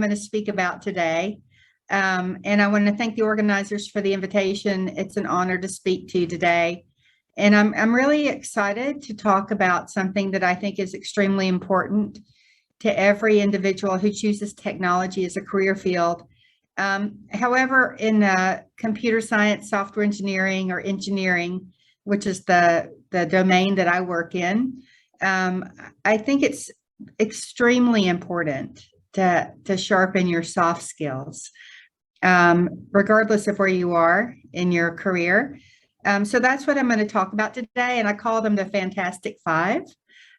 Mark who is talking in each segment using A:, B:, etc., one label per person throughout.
A: going to speak about today. And I want to thank the organizers for the invitation. It's an honor to speak to you today. And I'm really excited to talk about something that I think is extremely important to every individual who chooses technology as a career field. However, in computer science, software engineering, or engineering, which is the domain that I work in, I think it's extremely important to sharpen your soft skills, regardless of where you are in your career. So that's what I'm going to talk about today, and I call them the Fantastic Five.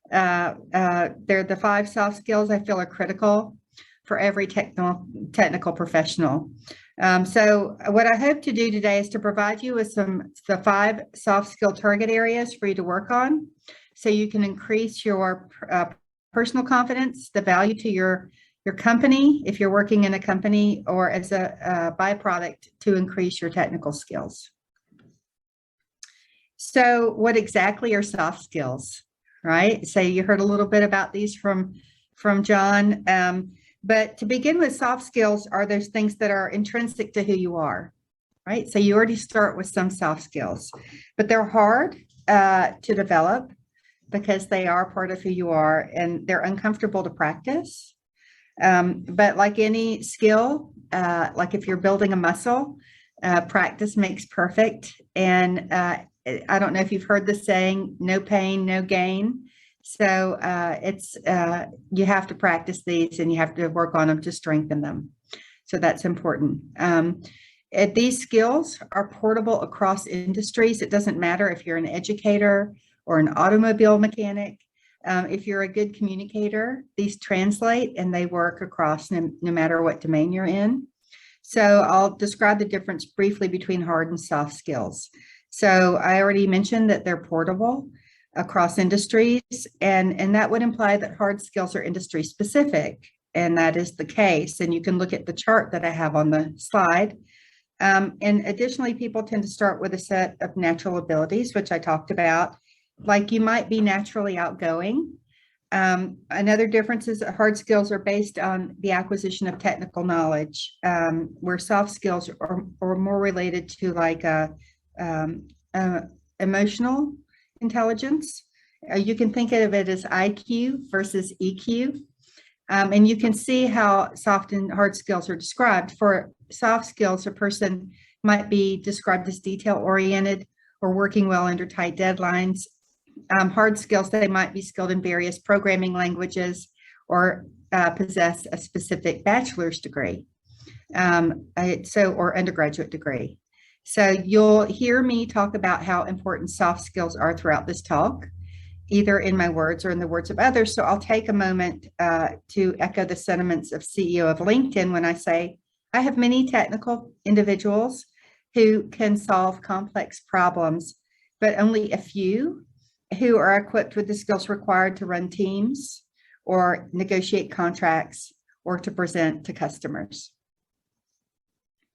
A: They're the 5 soft skills I feel are critical for every technical professional. So what I hope to do today is to provide you with the 5 soft skill target areas for you to work on, so you can increase your personal confidence, the value to your company, if you're working in a company, or as a byproduct to increase your technical skills. So what exactly are soft skills, right? So you heard a little bit about these from John. But to begin with, soft skills are those things that are intrinsic to who you are, right? So you already start with some soft skills, but they're hard to develop because they are part of who you are, and they're uncomfortable to practice. But like any skill, like if you're building a muscle, practice makes perfect. And I don't know if you've heard the saying, no pain, no gain. So you have to practice these, and you have to work on them to strengthen them. So that's important. These skills are portable across industries. It doesn't matter if you're an educator or an automobile mechanic. If you're a good communicator, these translate and they work across no matter what domain you're in. So I'll describe the difference briefly between hard and soft skills. So I already mentioned that they're portable across industries, and that would imply that hard skills are industry specific, and that is the case. And you can look at the chart that I have on the slide. And additionally, people tend to start with a set of natural abilities, which I talked about, like you might be naturally outgoing. Another difference is that hard skills are based on the acquisition of technical knowledge, where soft skills are more related to like emotional intelligence. You can think of it as IQ versus EQ. And you can see how soft and hard skills are described. For soft skills, a person might be described as detail-oriented or working well under tight deadlines. Hard skills, they might be skilled in various programming languages or possess a specific bachelor's degree, or undergraduate degree. So you'll hear me talk about how important soft skills are throughout this talk, either in my words or in the words of others. So I'll take a moment to echo the sentiments of CEO of LinkedIn when I say, I have many technical individuals who can solve complex problems, but only a few who are equipped with the skills required to run teams or negotiate contracts or to present to customers.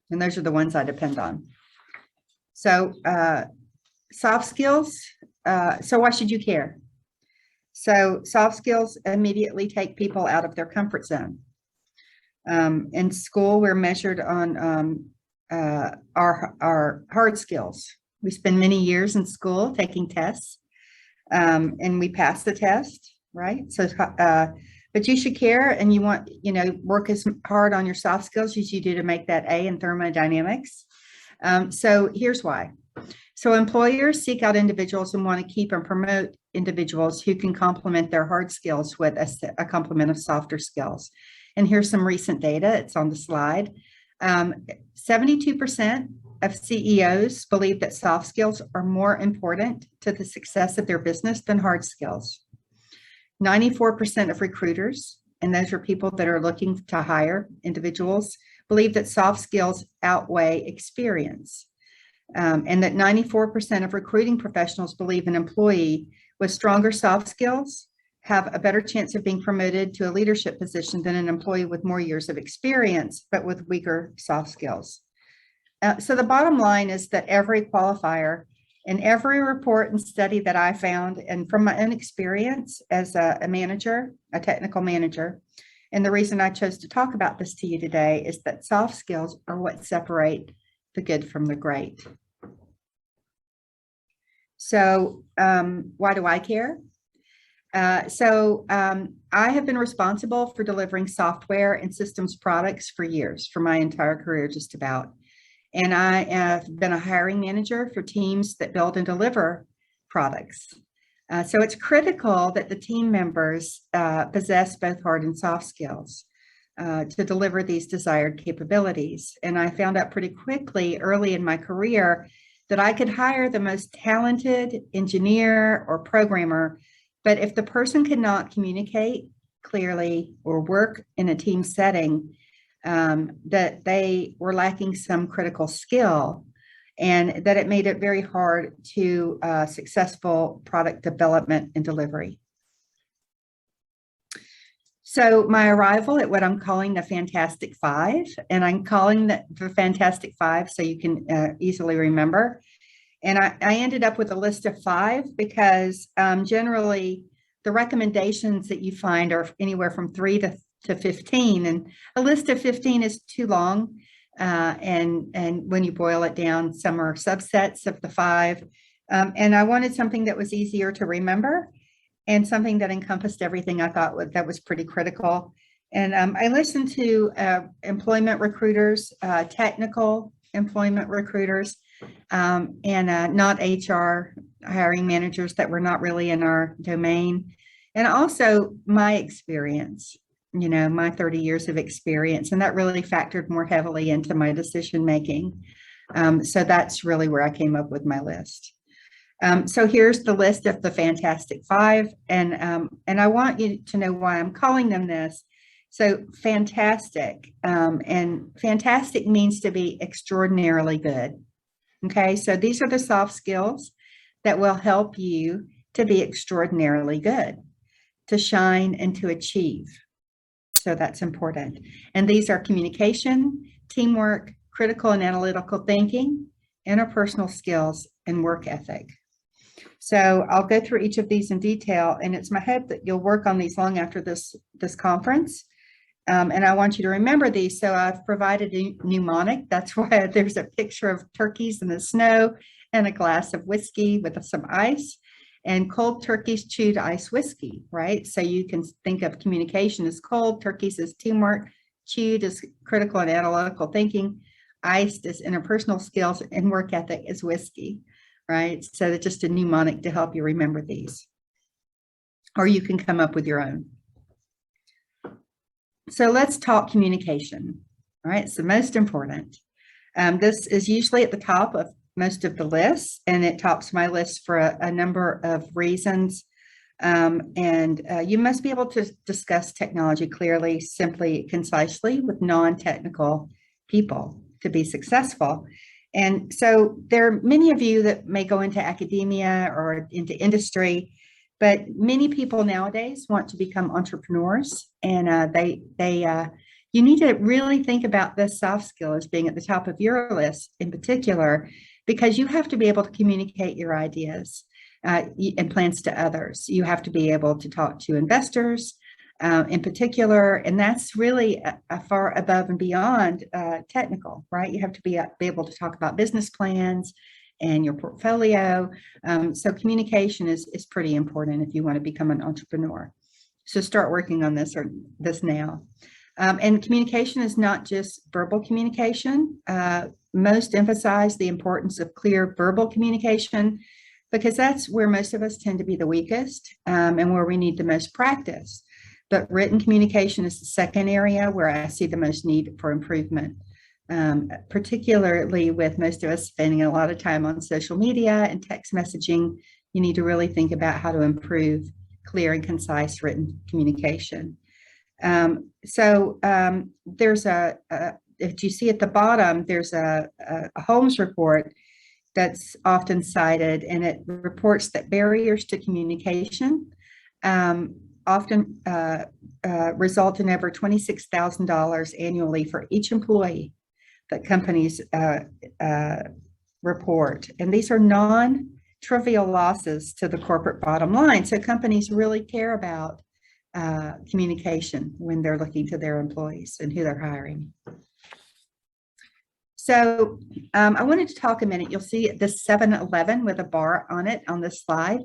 A: And those are the ones I depend on. So soft skills, so why should you care? So soft skills immediately take people out of their comfort zone. In school, we're measured on our hard skills. We spend many years in school taking tests, and we pass the test, right? So, but you should care, and you want, work as hard on your soft skills as you do to make that A in thermodynamics. So here's why. So employers seek out individuals and want to keep and promote individuals who can complement their hard skills with a complement of softer skills. And here's some recent data. It's on the slide. 72% of CEOs believe that soft skills are more important to the success of their business than hard skills. 94% of recruiters, and those are people that are looking to hire individuals, believe that soft skills outweigh experience. And that 94% of recruiting professionals believe an employee with stronger soft skills have a better chance of being promoted to a leadership position than an employee with more years of experience, but with weaker soft skills. So the bottom line is that every qualifier in every report and study that I found, and from my own experience as a manager, a technical manager, And the reason I chose to talk about this to you today is that soft skills are what separate the good from the great. So why do I care? I have been responsible for delivering software and systems products for years, for my entire career, just about. And I have been a hiring manager for teams that build and deliver products. So it's critical that the team members possess both hard and soft skills to deliver these desired capabilities. And I found out pretty quickly early in my career that I could hire the most talented engineer or programmer, but if the person could not communicate clearly or work in a team setting, that they were lacking some critical skill, and that it made it very hard to successful product development and delivery. So my arrival at what I'm calling the Fantastic Five, and I'm calling the Fantastic Five so you can easily remember. And I ended up with a list of 5 because generally the recommendations that you find are anywhere from 3 to 15, and a list of 15 is too long. And when you boil it down, some are subsets of the 5. And I wanted something that was easier to remember and something that encompassed everything I thought that was pretty critical. And I listened to employment recruiters, technical employment recruiters, and not HR hiring managers that were not really in our domain. And also my experience, my 30 years of experience, and that really factored more heavily into my decision making. So that's really where I came up with my list. So here's the list of the Fantastic Five, and I want you to know why I'm calling them this. So fantastic, and fantastic means to be extraordinarily good. Okay, so these are the soft skills that will help you to be extraordinarily good, to shine and to achieve. So that's important. And these are communication, teamwork, critical and analytical thinking, interpersonal skills, and work ethic. So I'll go through each of these in detail, and it's my hope that you'll work on these long after this conference. And I want you to remember these. So I've provided a mnemonic. That's why there's a picture of turkeys in the snow and a glass of whiskey with some ice, and cold turkeys chewed ice whiskey, right? So you can think of communication as cold, turkeys as teamwork, chewed as critical and analytical thinking, iced as interpersonal skills, and work ethic as whiskey, right? So it's just a mnemonic to help you remember these. Or you can come up with your own. So let's talk communication. All right, it's the most important. This is usually at the top of most of the lists, and it tops my list for a number of reasons. You must be able to discuss technology clearly, simply, concisely with non-technical people to be successful. And so there are many of you that may go into academia or into industry, but many people nowadays want to become entrepreneurs, and you need to really think about this soft skill as being at the top of your list in particular, because you have to be able to communicate your ideas and plans to others. You have to be able to talk to investors in particular, and that's really a far above and beyond technical, right? You have to be able to talk about business plans and your portfolio. So communication is pretty important if you want to become an entrepreneur. So start working on this now. And communication is not just verbal communication. Most emphasize the importance of clear verbal communication, because that's where most of us tend to be the weakest and where we need the most practice. But written communication is the second area where I see the most need for improvement, particularly with most of us spending a lot of time on social media and text messaging. You need to really think about how to improve clear and concise written communication. There's if you see at the bottom, there's a Holmes report that's often cited, and it reports that barriers to communication often result in over $26,000 annually for each employee that companies report. And these are non-trivial losses to the corporate bottom line. So companies really care about communication when they're looking to their employees and who they're hiring. So I wanted to talk a minute. You'll see the 7-Eleven with a bar on it on this slide.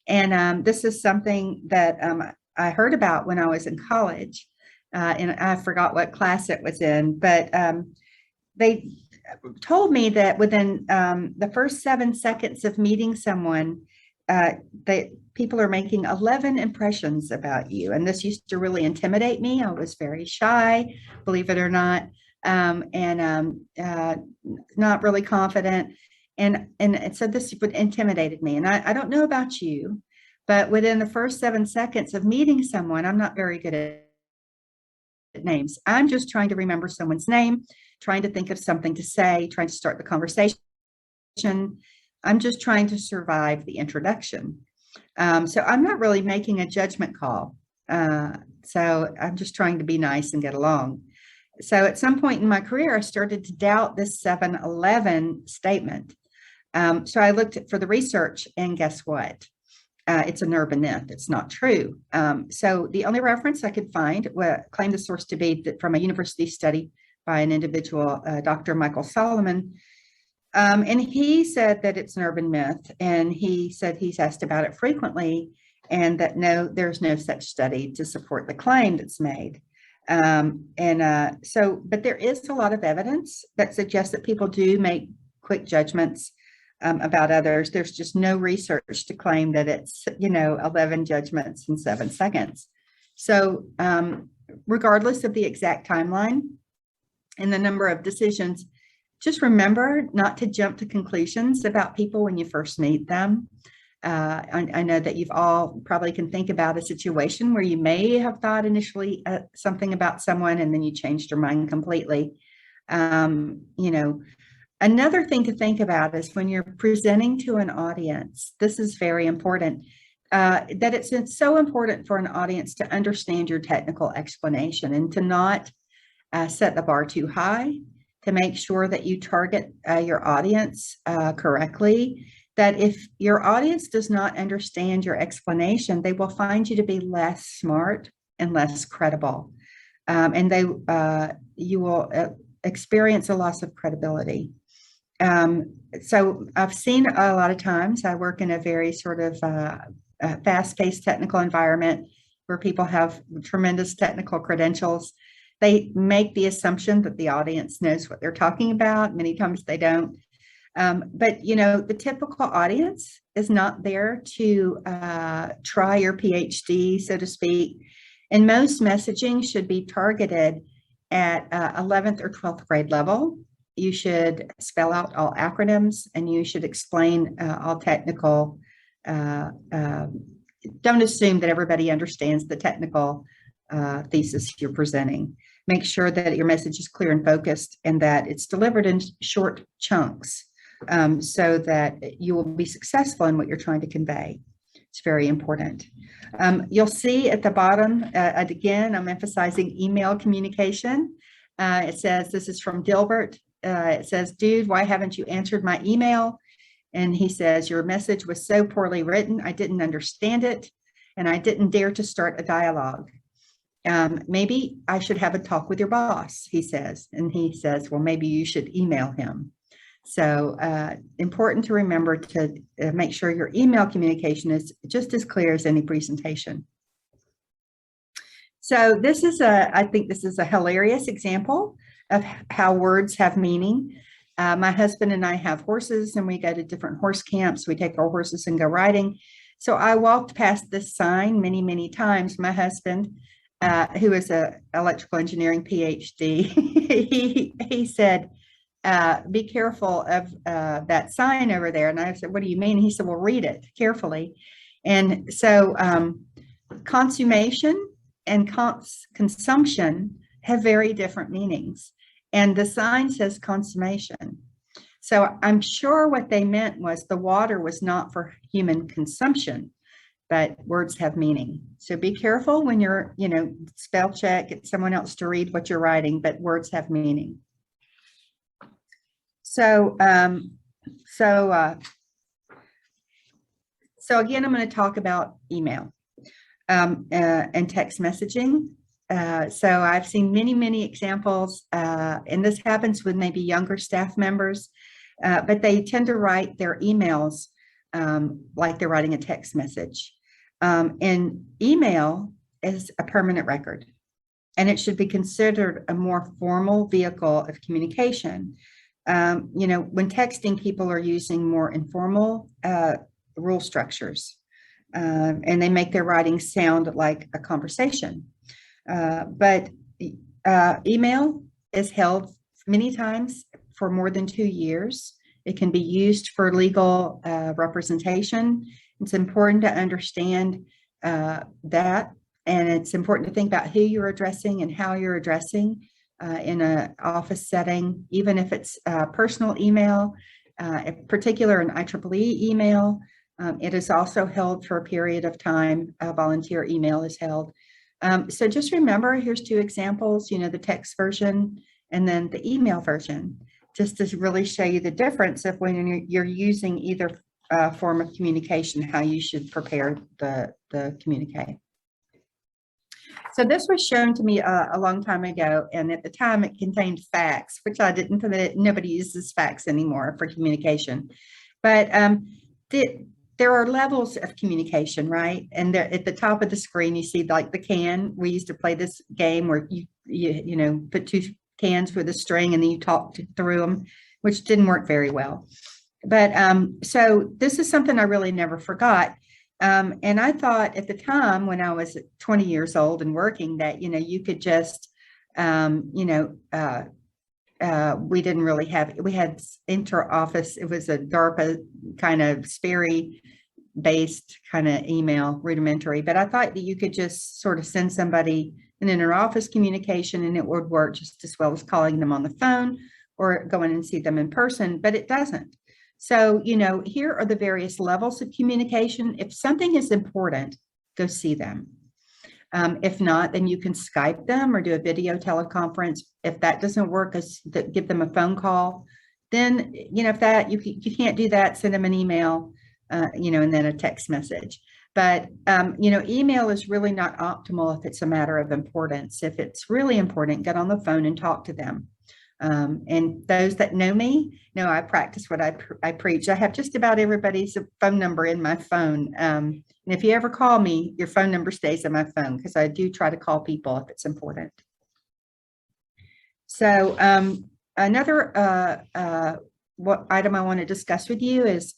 A: And this is something that I heard about when I was in college. And I forgot what class it was in, but they told me that within the first 7 seconds of meeting someone, that people are making 11 impressions about you. And this used to really intimidate me. I was very shy, believe it or not, and not really confident. And so this would intimidated me. And I don't know about you, but within the first 7 seconds of meeting someone, I'm not very good at names. I'm just trying to remember someone's name, trying to think of something to say, trying to start the conversation. I'm just trying to survive the introduction. So I'm not really making a judgment call. So I'm just trying to be nice and get along. So at some point in my career, I started to doubt this 7-Eleven statement. So I looked for the research, and guess what? It's an urban myth. It's not true. So the only reference I could find claimed the source to be from a university study by an individual, Dr. Michael Solomon. And he said that it's an urban myth. And he said he's asked about it frequently, and that there's no such study to support the claim that's made. But there is a lot of evidence that suggests that people do make quick judgments about others. There's just no research to claim that it's, 11 judgments in 7 seconds. So regardless of the exact timeline and the number of decisions, just remember not to jump to conclusions about people when you first meet them. I know that you've all probably can think about a situation where you may have thought initially something about someone and then you changed your mind completely. Another thing to think about is when you're presenting to an audience, this is very important, that it's so important for an audience to understand your technical explanation and to not set the bar too high, to make sure that you target your audience correctly, that if your audience does not understand your explanation, they will find you to be less smart and less credible. And you will experience a loss of credibility. So I've seen a lot of times, I work in a very sort of fast-paced technical environment where people have tremendous technical credentials. They make the assumption that the audience knows what they're talking about. Many times they don't. But the typical audience is not there to try your PhD, so to speak. And most messaging should be targeted at 11th or 12th grade level. You should spell out all acronyms, and you should explain all technical. Don't assume that everybody understands the technical thesis you're presenting. Make sure that your message is clear and focused, and that it's delivered in short chunks so that you will be successful in what you're trying to convey. It's very important. You'll see at the bottom, again, I'm emphasizing email communication. It says, this is from Dilbert. It says, dude, why haven't you answered my email? And he says, your message was so poorly written, I didn't understand it, and I didn't dare to start a dialogue. Maybe I should have a talk with your boss, he says. And he says, well, maybe you should email him. So important to remember to make sure your email communication is just as clear as any presentation. So this is I think this is a hilarious example of how words have meaning. My husband and I have horses, and we go to different horse camps. We take our horses and go riding. So I walked past this sign many, many times. My husband, who is an electrical engineering PhD, he said, be careful of that sign over there. And I said, what do you mean? He said, well, read it carefully. And so consummation and consumption have very different meanings. And the sign says consummation. So I'm sure what they meant was the water was not for human consumption, but words have meaning. So be careful when you're, spell check, get someone else to read what you're writing, but words have meaning. So again, I'm going to talk about email. and text messaging. So I've seen many examples, and this happens with maybe younger staff members, but they tend to write their emails like they're writing a text message. And email is a permanent record, and it should be considered a more formal vehicle of communication. When texting, people are using more informal rule structures, and they make their writing sound like a conversation. But email is held many times for more than 2 years. It can be used for legal representation. It's important to understand that, and it's important to think about who you're addressing and how you're addressing in an office setting, even if it's personal email, in particular an IEEE email. It is also held for a period of time. Volunteer email is held. So just remember, here's 2 examples, the text version and then the email version, just to really show you the difference of when you're using either form of communication, how you should prepare the communique. So this was shown to me a long time ago, and at the time it contained facts, which I didn't, nobody uses facts anymore for communication. But there are levels of communication, right? And at the top of the screen, you see like the can. We used to play this game where you put 2 cans with a string and then you talk through them, which didn't work very well. But so this is something I really never forgot. And I thought at the time when I was 20 years old and working that, you could just, we didn't really have, we had inter-office, it was a DARPA kind of Sperry based kind of email, rudimentary, but I thought that you could just sort of send somebody an inter-office communication and it would work just as well as calling them on the phone or going and see them in person, but it doesn't. So, here are the various levels of communication. If something is important, go see them. If not, then you can Skype them or do a video teleconference. If that doesn't work, give them a phone call. Then, if that you can't do that, send them an email, and then a text message. But, email is really not optimal if it's a matter of importance. If it's really important, get on the phone and talk to them. And those that know me know I practice what I preach. I have just about everybody's phone number in my phone. And if you ever call me, your phone number stays in my phone because I do try to call people if it's important. So another what item I want to discuss with you is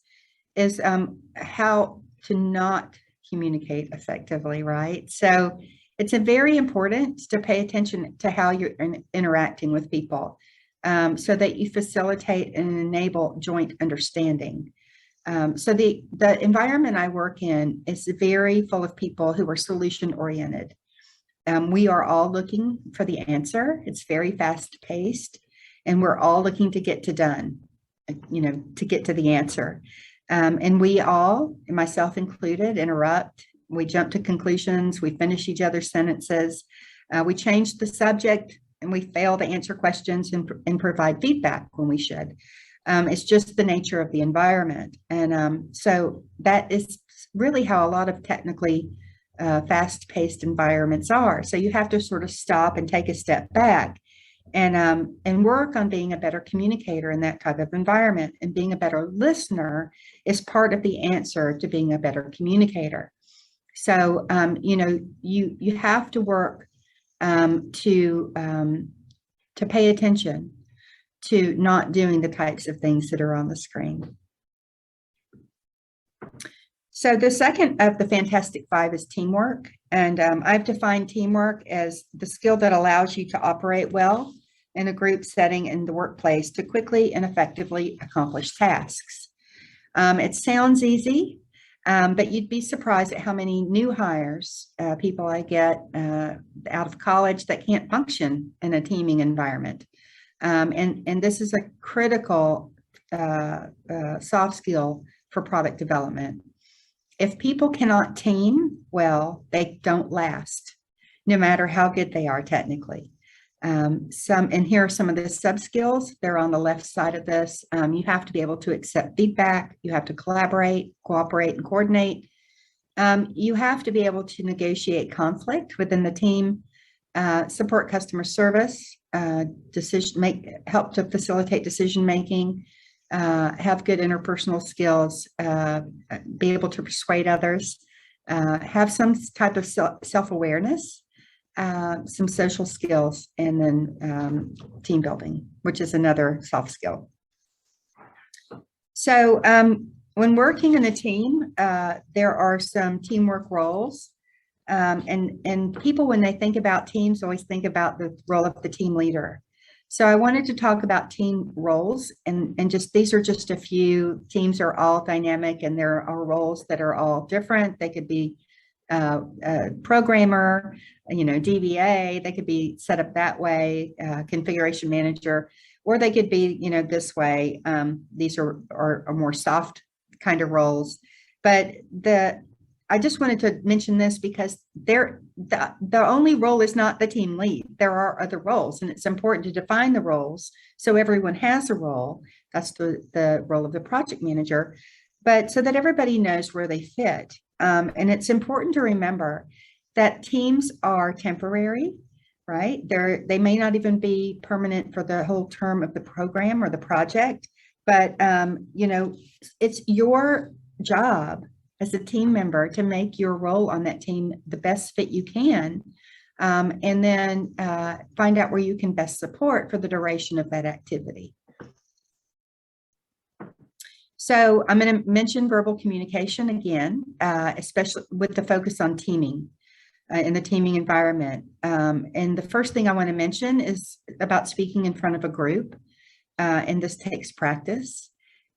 A: how to not communicate effectively, right? So it's very important to pay attention to how you're interacting with people so that you facilitate and enable joint understanding. So the environment I work in is very full of people who are solution oriented. We are all looking for the answer. It's very fast paced, and we're all looking to get to done, to get to the answer. And we all, myself included, interrupt. We jump to conclusions. We finish each other's sentences. We change the subject, and we fail to answer questions and provide feedback when we should. It's just the nature of the environment. And so that is really how a lot of technically fast-paced environments are. So you have to sort of stop and take a step back and work on being a better communicator in that type of environment. And being a better listener is part of the answer to being a better communicator. So, you have to work to pay attention to not doing the types of things that are on the screen. So the second of the Fantastic Five is teamwork. And I've defined teamwork as the skill that allows you to operate well in a group setting in the workplace to quickly and effectively accomplish tasks. It sounds easy, but you'd be surprised at how many new hires, people I get out of college that can't function in a teaming environment. And this is a critical soft skill for product development. If people cannot team well, they don't last, no matter how good they are technically. And here are some of the sub skills. They're on the left side of this. You have to be able to accept feedback. You have to collaborate, cooperate, and coordinate. You have to be able to negotiate conflict within the team, support customer service, help to facilitate decision making, have good interpersonal skills, be able to persuade others, have some type of self-awareness, some social skills, and then team building, which is another soft skill. So when working in a team, there are some teamwork roles. And people, when they think about teams, always think about the role of the team leader. So I wanted to talk about team roles, and just these are just a few. Teams are all dynamic, and there are roles that are all different. They could be a programmer, DBA. They could be set up that way, configuration manager, or they could be, this way. These are more soft kind of roles, but I just wanted to mention this because the only role is not the team lead. There are other roles, and it's important to define the roles so everyone has a role. That's the role of the project manager, but so that everybody knows where they fit. And it's important to remember that teams are temporary, right? They may not even be permanent for the whole term of the program or the project, but it's your job as a team member to make your role on that team the best fit you can, and then find out where you can best support for the duration of that activity. So I'm going to mention verbal communication again, especially with the focus on teaming in the teaming environment. And the first thing I want to mention is about speaking in front of a group, and this takes practice.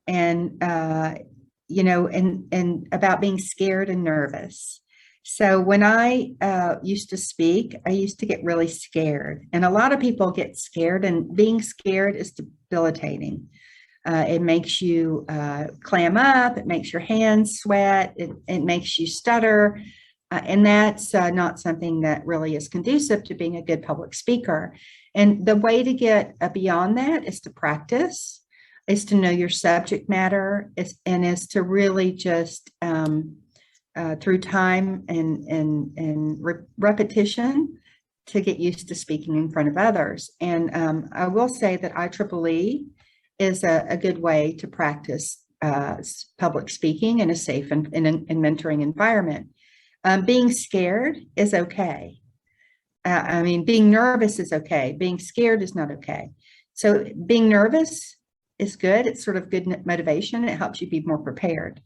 A: And and about being scared and nervous. So when I used to speak, I used to get really scared. And a lot of people get scared, and being scared is debilitating. It makes you clam up, it makes your hands sweat, it makes you stutter. And that's not something that really is conducive to being a good public speaker. And the way to get beyond that is to practice, is to know your subject matter, and is to really just through time and repetition to get used to speaking in front of others. And I will say that IEEE is a good way to practice public speaking in a safe and mentoring environment. Being scared is okay. Being nervous is okay. Being scared is not okay. So being nervous is good. It's sort of good motivation. It helps you be more prepared.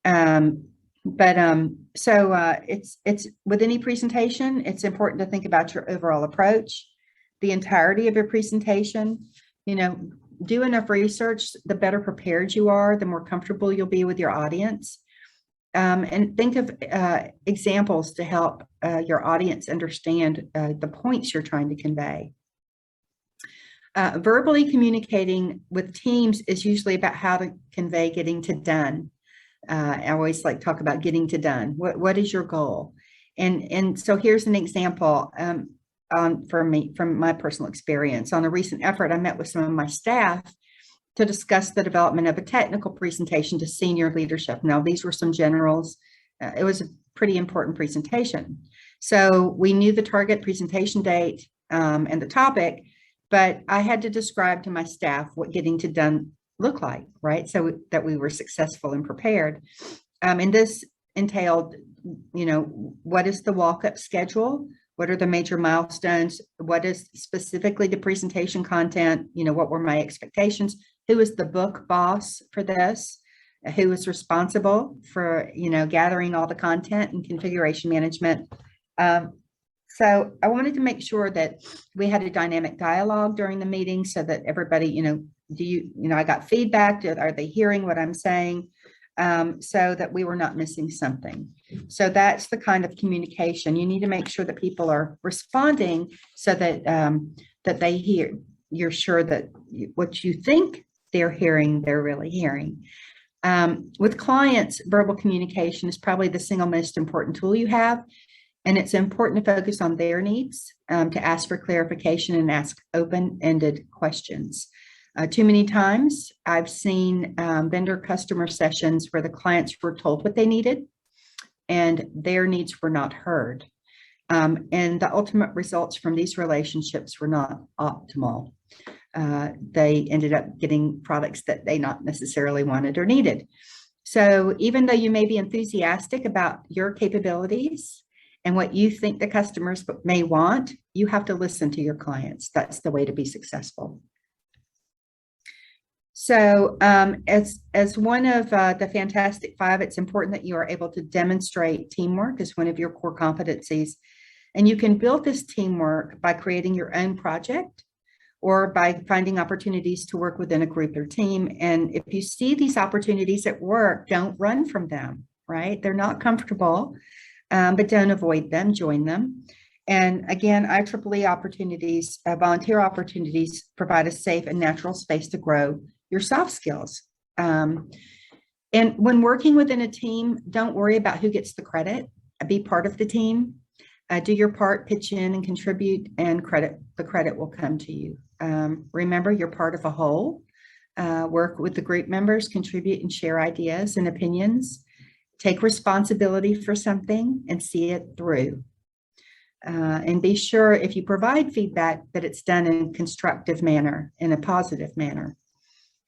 A: So it's with any presentation, it's important to think about your overall approach, the entirety of your presentation. Do enough research. The better prepared you are, the more comfortable you'll be with your audience. And think of examples to help your audience understand the points you're trying to convey. Verbally communicating with teams is usually about how to convey getting to done. I always like to talk about getting to done. What is your goal? And so here's an example for me from my personal experience. On a recent effort, I met with some of my staff to discuss the development of a technical presentation to senior leadership. Now, these were some generals. It was a pretty important presentation. So we knew the target presentation date and the topic, but I had to describe to my staff what getting to done looked like, right? So that we were successful and prepared. And this entailed, what is the walk-up schedule? What are the major milestones? What is specifically the presentation content? What were my expectations? Who is the book boss for this? Who is responsible for, gathering all the content and configuration management? So I wanted to make sure that we had a dynamic dialogue during the meeting so that everybody, I got feedback. Are they hearing what I'm saying? So that we were not missing something. So that's the kind of communication. You need to make sure that people are responding so that that they hear. You're sure that what you think they're hearing, they're really hearing. With clients, verbal communication is probably the single most important tool you have. And it's important to focus on their needs, to ask for clarification and ask open-ended questions. Too many times I've seen vendor customer sessions where the clients were told what they needed and their needs were not heard. And the ultimate results from these relationships were not optimal. They ended up getting products that they not necessarily wanted or needed. So even though you may be enthusiastic about your capabilities and what you think the customers may want, you have to listen to your clients. That's the way to be successful. So as one of the Fantastic Five, it's important that you are able to demonstrate teamwork as one of your core competencies. And you can build this teamwork by creating your own project or by finding opportunities to work within a group or team. And if you see these opportunities at work, don't run from them, right? They're not comfortable, but don't avoid them, join them. And again, IEEE opportunities, volunteer opportunities provide a safe and natural space to grow your soft skills. And when working within a team, don't worry about who gets the credit. Be part of the team. Do your part, pitch in and contribute, and the credit will come to you. Remember, you're part of a whole. Work with the group members, contribute and share ideas and opinions. Take responsibility for something and see it through. And be sure if you provide feedback that it's done in a constructive manner, in a positive manner.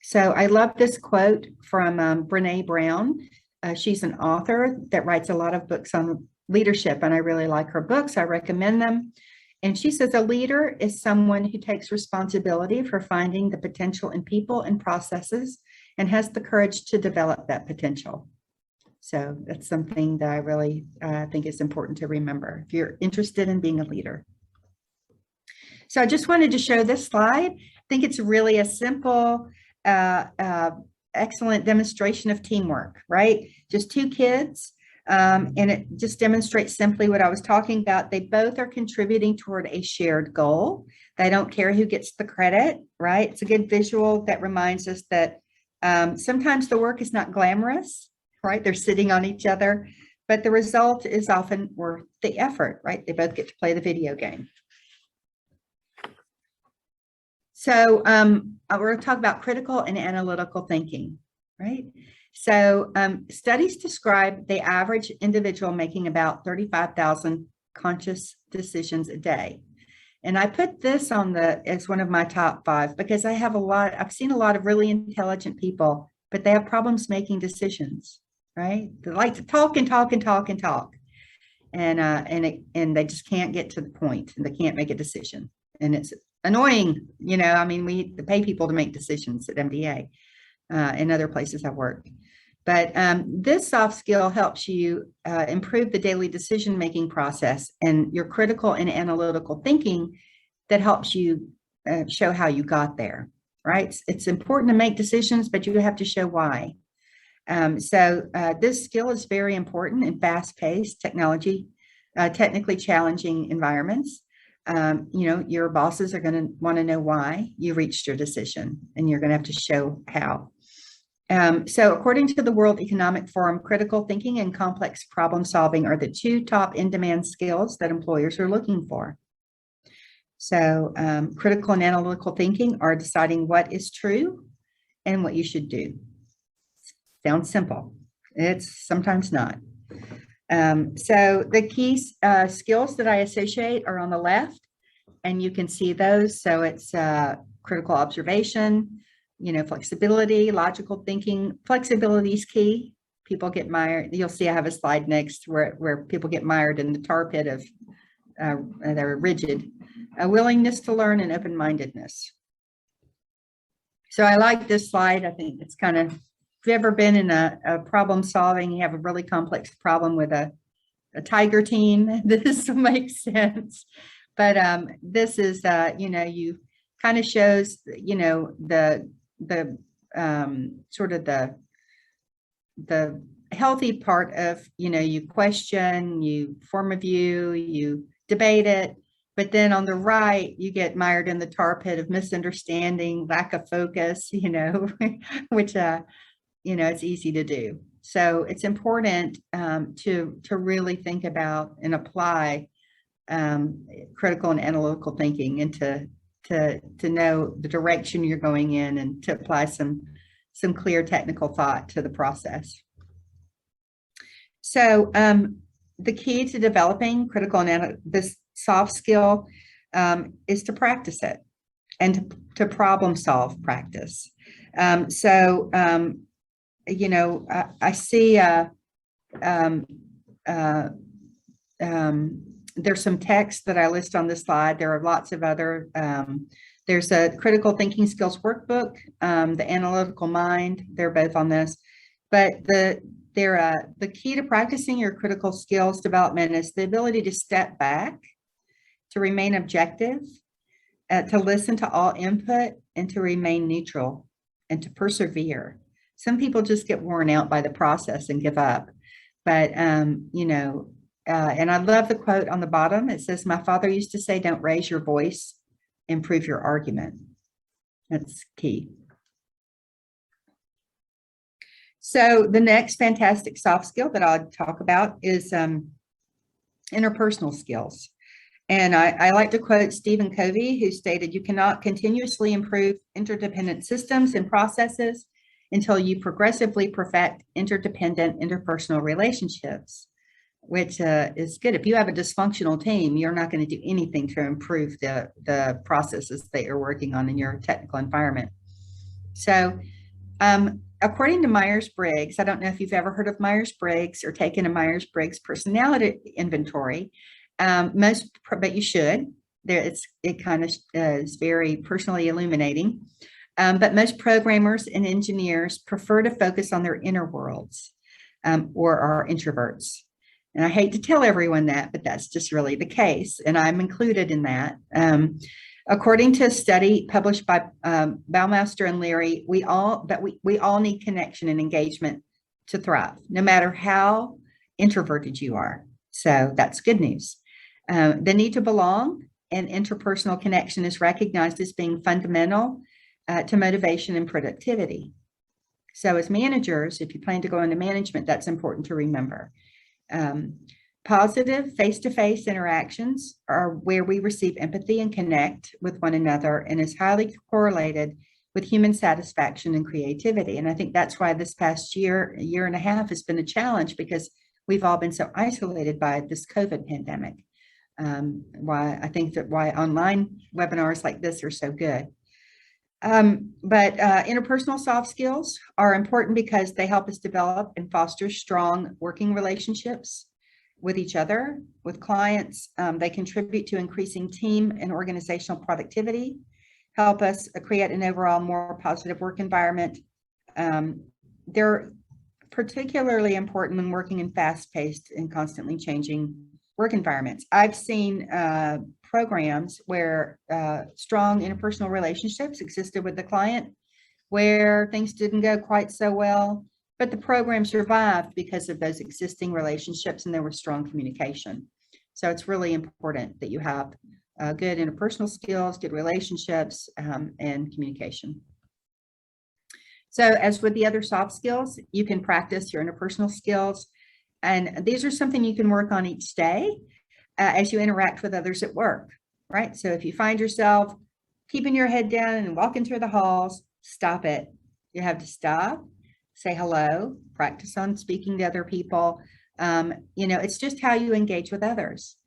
A: So I love this quote from Brené Brown. She's an author that writes a lot of books on leadership, and I really like her books. I recommend them. And she says, a leader is someone who takes responsibility for finding the potential in people and processes and has the courage to develop that potential. So that's something that I really think is important to remember if you're interested in being a leader. So I just wanted to show this slide. I think it's really a simple, excellent demonstration of teamwork, right? Just two kids. And it just demonstrates simply what I was talking about. They both are contributing toward a shared goal. They don't care who gets the credit, right? It's a good visual that reminds us that sometimes the work is not glamorous, right? They're sitting on each other, but the result is often worth the effort, right? They both get to play the video game. So we're going to talk about critical and analytical thinking, right? So studies describe the average individual making about 35,000 conscious decisions a day. And I put this on as one of my top 5 because I've seen a lot of really intelligent people, but they have problems making decisions, right? They like to talk and talk and talk and talk. And they just can't get to the point, and they can't make a decision. And it's annoying, you know. I mean, we pay people to make decisions at MDA and other places I've worked. But this soft skill helps you improve the daily decision-making process and your critical and analytical thinking that helps you show how you got there, right? It's important to make decisions, but you have to show why. So this skill is very important in fast-paced technically challenging environments. You know, your bosses are going to want to know why you reached your decision, and you're going to have to show how. So according to the World Economic Forum, critical thinking and complex problem solving are the 2 top in-demand skills that employers are looking for. So critical and analytical thinking are deciding what is true and what you should do. Sounds simple. It's sometimes not. So the key skills that I associate are on the left, and you can see those. So it's critical observation, you know, flexibility, logical thinking. Flexibility is key. People get mired. You'll see I have a slide next where people get mired in the tar pit of they're rigid. A willingness to learn and open-mindedness. So I like this slide. I think it's kind of, if you've ever been in a problem solving, you have a really complex problem with a tiger team, this makes sense. But this is, you know, you kind of shows, you know, the sort of the healthy part of, you know, you question, you form a view, you debate it, but then on the right, you get mired in the tar pit of misunderstanding, lack of focus, you know, which, you know, it's easy to do. So it's important to really think about and apply critical and analytical thinking, and to know the direction you're going in, and to apply some clear technical thought to the process. So the key to developing this soft skill is to practice it and to problem solve practice. You know, I see there's some text that I list on this slide. There are lots of other, there's a critical thinking skills workbook, the analytical mind, they're both on this. But the key to practicing your critical skills development is the ability to step back, to remain objective, to listen to all input, and to remain neutral, and to persevere. Some people just get worn out by the process and give up. But, you know, and I love the quote on the bottom. It says, "My father used to say, don't raise your voice, improve your argument." That's key. So the next fantastic soft skill that I'll talk about is interpersonal skills. And I like to quote Stephen Covey, who stated, "You cannot continuously improve interdependent systems and processes until you progressively perfect interdependent interpersonal relationships," which is good. If you have a dysfunctional team, you're not going to do anything to improve the processes that you're working on in your technical environment. So according to Myers-Briggs, I don't know if you've ever heard of Myers-Briggs or taken a Myers-Briggs personality inventory, but you should. It kind of is very personally illuminating. But most programmers and engineers prefer to focus on their inner worlds, or are introverts. And I hate to tell everyone that, but that's just really the case. And I'm included in that. According to a study published by Baumeister and Leary, we all need connection and engagement to thrive, no matter how introverted you are. So that's good news. The need to belong and interpersonal connection is recognized as being fundamental to motivation and productivity. So as managers, if you plan to go into management, that's important to remember. Positive face-to-face interactions are where we receive empathy and connect with one another, and is highly correlated with human satisfaction and creativity. And I think that's why this past year and a half has been a challenge, because we've all been so isolated by this COVID pandemic. Why online webinars like this are so good. But interpersonal soft skills are important because they help us develop and foster strong working relationships with each other, with clients. They contribute to increasing team and organizational productivity, help us create an overall more positive work environment. They're particularly important when working in fast-paced and constantly changing work environments. I've seen programs where strong interpersonal relationships existed with the client, where things didn't go quite so well, but the program survived because of those existing relationships and there was strong communication. So it's really important that you have good interpersonal skills, good relationships, and communication. So as with the other soft skills, you can practice your interpersonal skills. And these are something you can work on each day as you interact with others at work, right? So if you find yourself keeping your head down and walking through the halls, stop it. You have to stop, say hello, practice on speaking to other people. You know, it's just how you engage with others.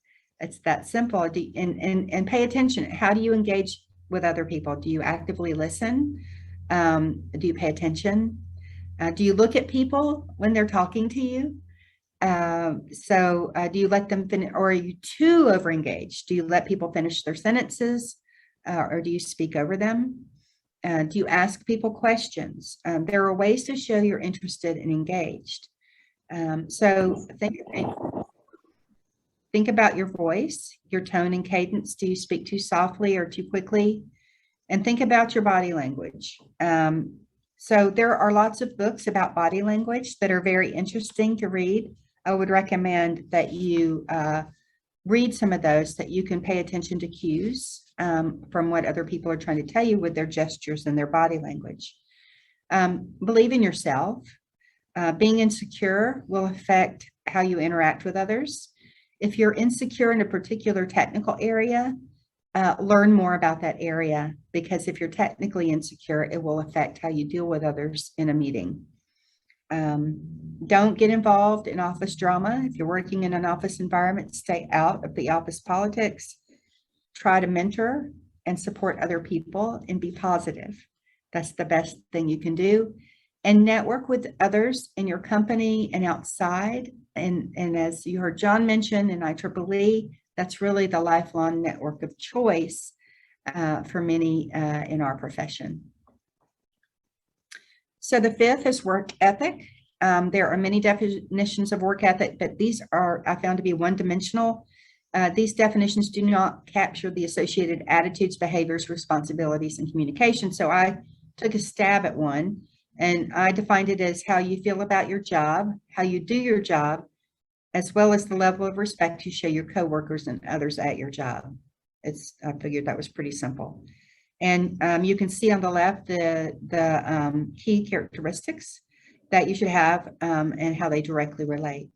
A: It's that simple. And pay attention. How do you engage with other people? Do you actively listen? Do you pay attention? Do you look at people when they're talking to you? Do you let them finish, or are you too overengaged? Do you let people finish their sentences, or do you speak over them? Do you ask people questions? There are ways to show you're interested and engaged. So think about your voice, your tone and cadence. Do you speak too softly or too quickly? And think about your body language. So there are lots of books about body language that are very interesting to read. I would recommend that you read some of those, that you can pay attention to cues from what other people are trying to tell you with their gestures and their body language. Believe in yourself. Being insecure will affect how you interact with others. If you're insecure in a particular technical area, learn more about that area, because if you're technically insecure, it will affect how you deal with others in a meeting. Don't get involved in office drama. If you're working in an office environment, stay out of the office politics. Try to mentor and support other people and be positive. That's the best thing you can do. And network with others in your company and outside. And as you heard John mention in IEEE, that's really the lifelong network of choice for many in our profession. So the fifth is work ethic. There are many definitions of work ethic, but these are, I found, to be one-dimensional. These definitions do not capture the associated attitudes, behaviors, responsibilities, and communication. So I took a stab at one, and I defined it as how you feel about your job, how you do your job, as well as the level of respect you show your coworkers and others at your job. I figured that was pretty simple. And you can see on the left the key characteristics that you should have and how they directly relate.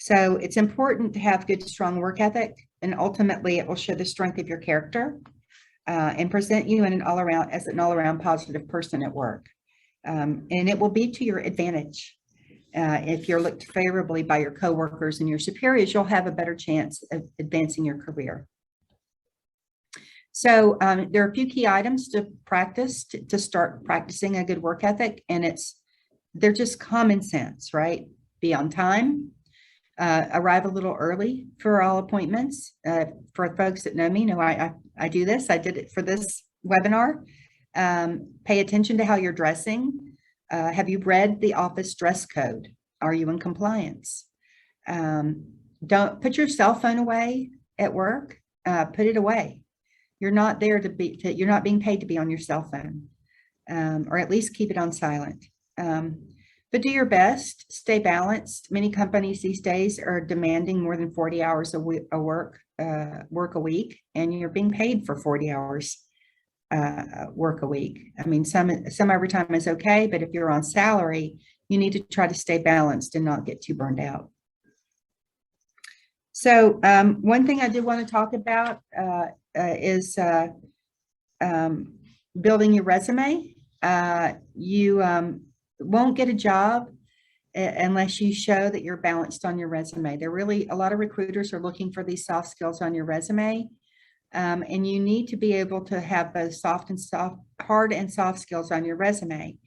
A: So it's important to have good, strong work ethic, and ultimately it will show the strength of your character and present you in an all-around positive person at work. And it will be to your advantage. If you're looked favorably by your coworkers and your superiors, you'll have a better chance of advancing your career. So there are a few key items to practice to start practicing a good work ethic, and they're just common sense, right? Be on time, arrive a little early for all appointments. For folks that know me, know I do this. I did it for this webinar. Pay attention to how you're dressing. Have you read the office dress code? Are you in compliance? Don't put your cell phone away at work. Put it away. You're not there you're not being paid to be on your cell phone, or at least keep it on silent. But do your best, stay balanced. Many companies these days are demanding more than 40 hours work a week, and you're being paid for 40 hours work a week. I mean, some overtime is okay, but if you're on salary, you need to try to stay balanced and not get too burned out. So one thing I did want to talk about is building your resume. You won't get a job unless you show that you're balanced on your resume. A lot of recruiters are looking for these soft skills on your resume. And you need to be able to have both hard and soft skills on your resume.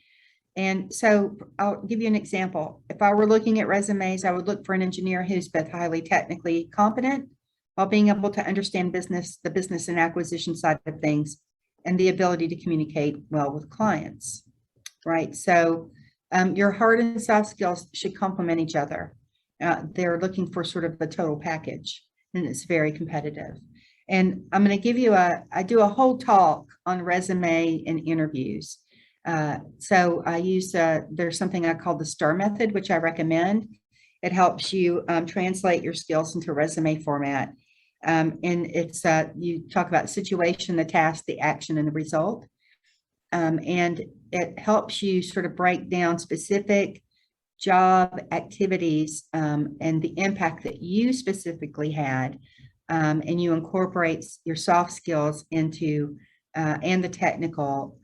A: And so I'll give you an example. If I were looking at resumes, I would look for an engineer who's both highly technically competent while being able to understand the business and acquisition side of things, and the ability to communicate well with clients, right? So your hard and soft skills should complement each other. They're looking for sort of the total package, and it's very competitive. And I'm going to give you I do a whole talk on resume and interviews. So I use, there's something I call the STAR method, which I recommend. It helps you translate your skills into resume format. And it's, you talk about the situation, the task, the action, and the result. And it helps you sort of break down specific job activities and the impact that you specifically had. And you incorporate your soft skills into and the technical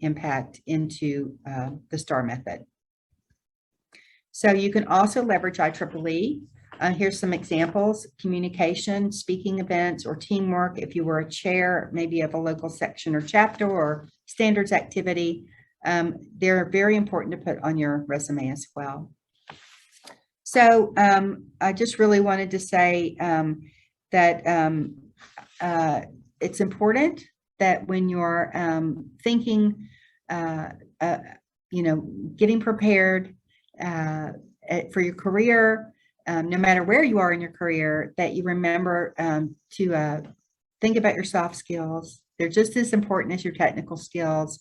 A: impact into the STAR method. So you can also leverage IEEE. Here's some examples: communication, speaking events, or teamwork. If you were a chair, maybe of a local section or chapter, or standards activity, they're very important to put on your resume as well. So I just really wanted to say that it's important that when you're thinking, getting prepared for your career, no matter where you are in your career, that you remember to think about your soft skills. They're just as important as your technical skills.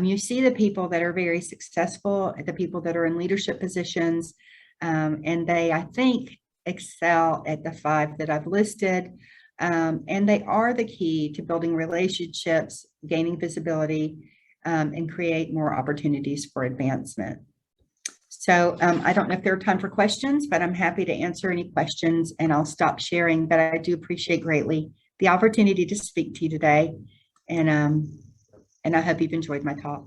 A: You see the people that are very successful, the people that are in leadership positions, and they, I think, excel at the 5 that I've listed. And they are the key to building relationships, gaining visibility, and create more opportunities for advancement. So I don't know if there are time for questions, but I'm happy to answer any questions, and I'll stop sharing. But I do appreciate greatly the opportunity to speak to you today. And I hope you've enjoyed my talk.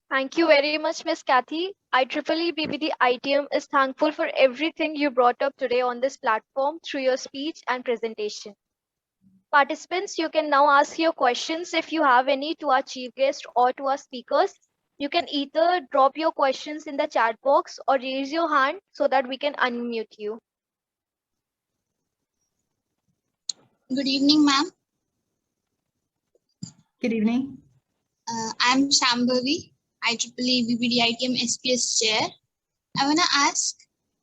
B: Thank you very much, Miss Kathy. IEEE BBDITM is thankful for everything you brought up today on this platform through your speech and presentation. Participants, you can now ask your questions if you have any to our chief guest or to our speakers. You can either drop your questions in the chat box or raise your hand so that we can unmute you.
C: Good evening, ma'am.
A: Good evening.
C: I'm Shambhavi, IEEE BBDITM SPS chair. I want to ask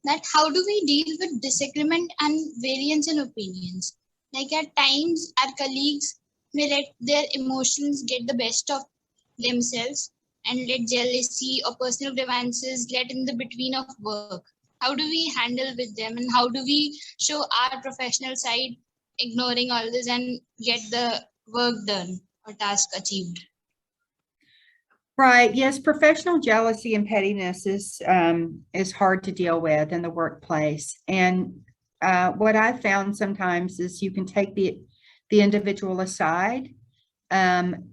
C: that how do we deal with disagreement and variance in opinions? Like at times, our colleagues may let their emotions get the best of themselves and let jealousy or personal grievances get in the between of work. How do we handle with them, and how do we show our professional side, ignoring all this and get the work done or task achieved?
A: Right. Yes, professional jealousy and pettiness is hard to deal with in the workplace. And what I've found sometimes is you can take the individual aside, and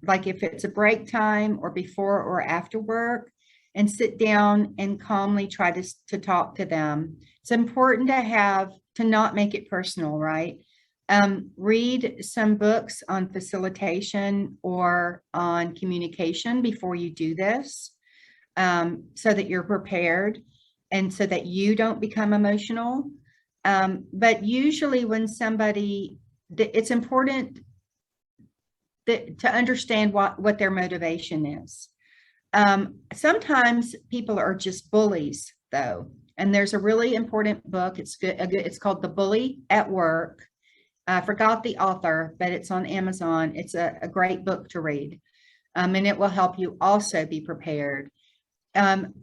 A: like if it's a break time or before or after work, and sit down and calmly try to talk to them. It's important to not make it personal, right? Read some books on facilitation or on communication before you do this, so that you're prepared and so that you don't become emotional. But usually when it's important to understand what their motivation is. Sometimes people are just bullies, though. And there's a really important book. It's called The Bully at Work. I forgot the author, but it's on Amazon. It's a great book to read, and it will help you also be prepared.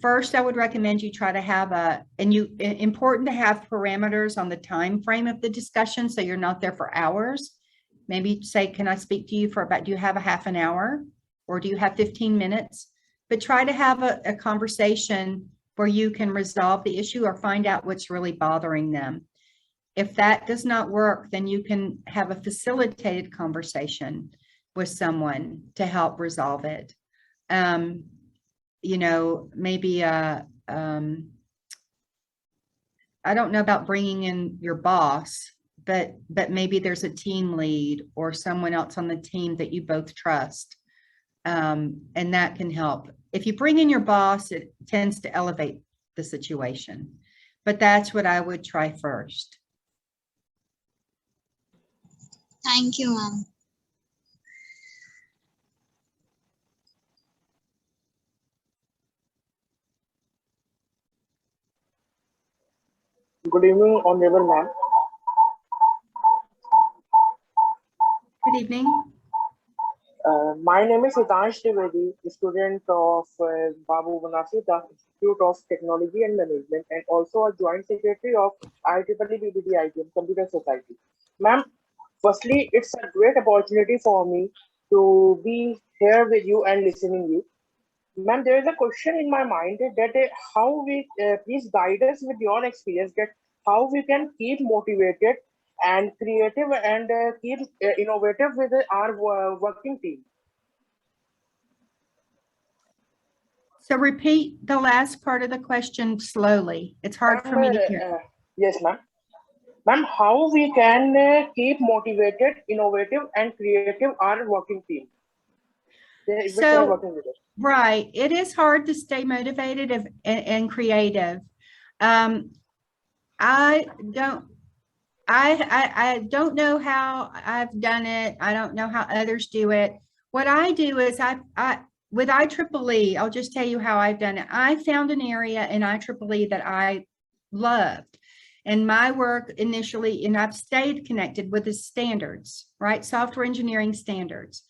A: First, I would recommend you try to have important to have parameters on the time frame of the discussion, so you're not there for hours. Maybe say, can I speak to you do you have a half an hour, or do you have 15 minutes? But try to have a conversation where you can resolve the issue or find out what's really bothering them. If that does not work, then you can have a facilitated conversation with someone to help resolve it. Maybe I don't know about bringing in your boss, but maybe there's a team lead or someone else on the team that you both trust, and that can help. If you bring in your boss, it tends to elevate the situation, but that's what I would try first.
C: Thank you, ma'am.
D: Good evening, Honorable Ma'am.
A: Good evening.
D: My name is Hitansh Trivedi, student of Babu Banasita Institute of Technology and Management, and also a joint secretary of IEEE BBDITM Computer Society. Ma'am, firstly, it's a great opportunity for me to be here with you and listening you. Ma'am, there is a question in my mind that how we please guide us with your experience that how we can keep motivated and creative and keep innovative with our working team.
A: So repeat the last part of the question slowly. It's hard for me to hear.
D: Yes, ma'am. Ma'am, how we can keep motivated, innovative, and creative our working team?
A: So, right, it is hard to stay motivated and creative. I don't know how I've done it. I don't know how others do it. What I do is with IEEE, I'll just tell you how I've done it. I found an area in IEEE that I loved. And my work initially, and I've stayed connected with the standards, right? Software engineering standards.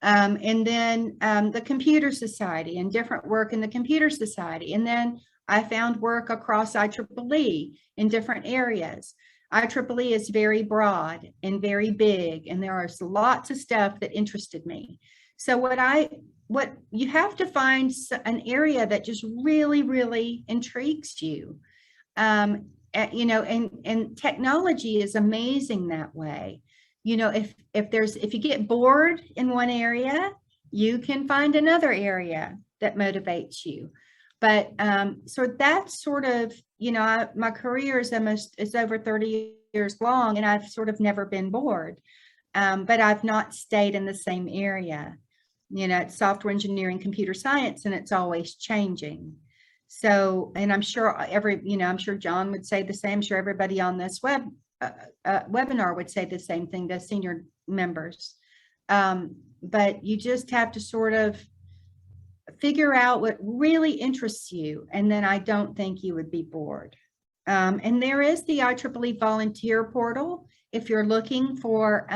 A: And then the Computer Society and different work in the Computer Society. And then I found work across IEEE in different areas. IEEE is very broad and very big, and there is lots of stuff that interested me. So what you have to find an area that just really, really intrigues you. And technology is amazing that way. If you get bored in one area, You can find another area that motivates you. But so that's sort of, my career is over 30 years long, and I've sort of never been bored. But I've not stayed in the same area. It's software engineering, computer science, and it's always changing. So, and I'm sure I'm sure John would say the same. I'm sure everybody on this webinar would say the same thing, the senior members. But you just have to sort of figure out what really interests you, and then I don't think you would be bored. And there is the IEEE volunteer portal. If you're looking for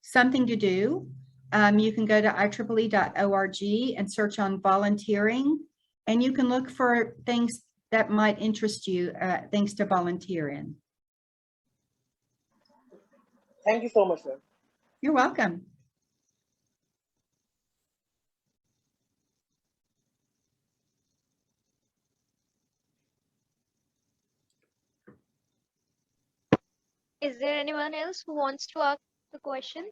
A: something to do, you can go to IEEE.org and search on volunteering, and you can look for things that might interest you, things to volunteer in.
D: Thank you so much, ma'am.
A: You're welcome.
B: Is there anyone else who wants to ask the question?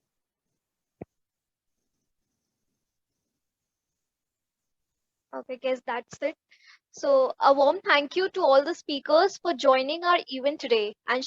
B: Okay, guess that's it. So a warm thank you to all the speakers for joining our event today and